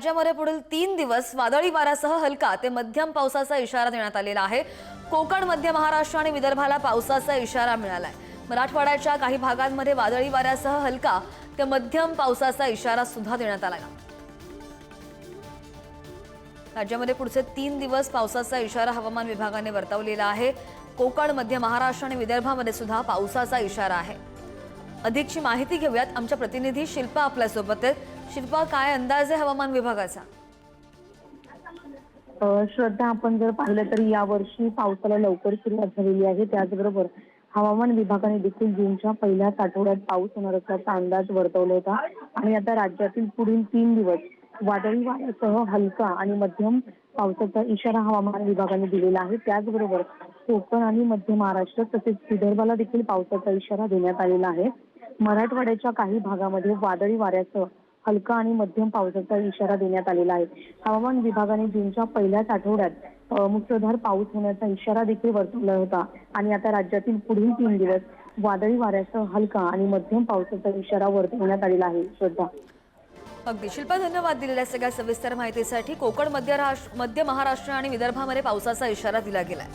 राज्यामध्ये पुढील 3 दिवस वादळी वाऱ्यासह हलका ते मध्यम पावसाचा इशारा देण्यात आलेला आहे। कोकण, मध्य महाराष्ट्र आणि विदर्भाला पावसाचा इशारा मिळालाय। मराठवाड्याच्या काही भागांमध्ये वादळी वाऱ्यासह हलका ते मध्यम पावसाचा इशारा सुद्धा देण्यात आला आहे। राज्यामध्ये पुढचे 3 दिवस पावसाचा इशारा हवामान विभागाने वर्तवलेला आहे। कोकण, मध्य महाराष्ट्र आणि विदर्भामध्ये सुद्धा पावसाचा इशारा आहे। अधिकची माहिती घेऊयात, आमच्या प्रतिनिधी शिल्पा आपल्या सोबत आहेत। शिल्पा, काय अंदाज आहे हवामान विभागाचा? श्रद्धा, आपण जर पाहिलं तर यावर्षी पावसाला लवकर सुरुवात झालेली आहे। त्याचबरोबर हवामान विभागाने देखील जूनच्या पहिल्याच आठवड्यात पाऊस होणार असल्याचा अंदाज वर्तवला होता आणि आता राज्यातील पुढील 3 दिवस वादळी वाऱ्यासह हलका आणि मध्यम पावसाचा इशारा हवामान विभागाने दिलेला आहे। त्याचबरोबर कोकण आणि मध्य महाराष्ट्र तसेच विदर्भाला देखील पावसाचा इशारा देण्यात आलेला आहे। मराठवाड्याच्या काही भागामध्ये वादळी वाऱ्यासह हलका आणि मध्यम पावसाचा इशारा देण्यात आलेला आहे। हवामान विभागाने जूनच्या पहिल्याच आठवड्यात मुसळधार पाऊस होण्याचा इशारा देखील वर्तवला होता आणि आता राज्यातील पुढील 3 दिवस वादळी वाऱ्यासह हलका आणि मध्यम पावसाचा इशारा वर्तवण्यात आलेला आहे। श्रद्धा, अगदी शिल्पा, धन्यवाद दिलेल्या सगळ्या सविस्तर माहितीसाठी। कोकण, मध्य महाराष्ट्र आणि विदर्भामध्ये पावसाचा इशारा दिला गेलाय।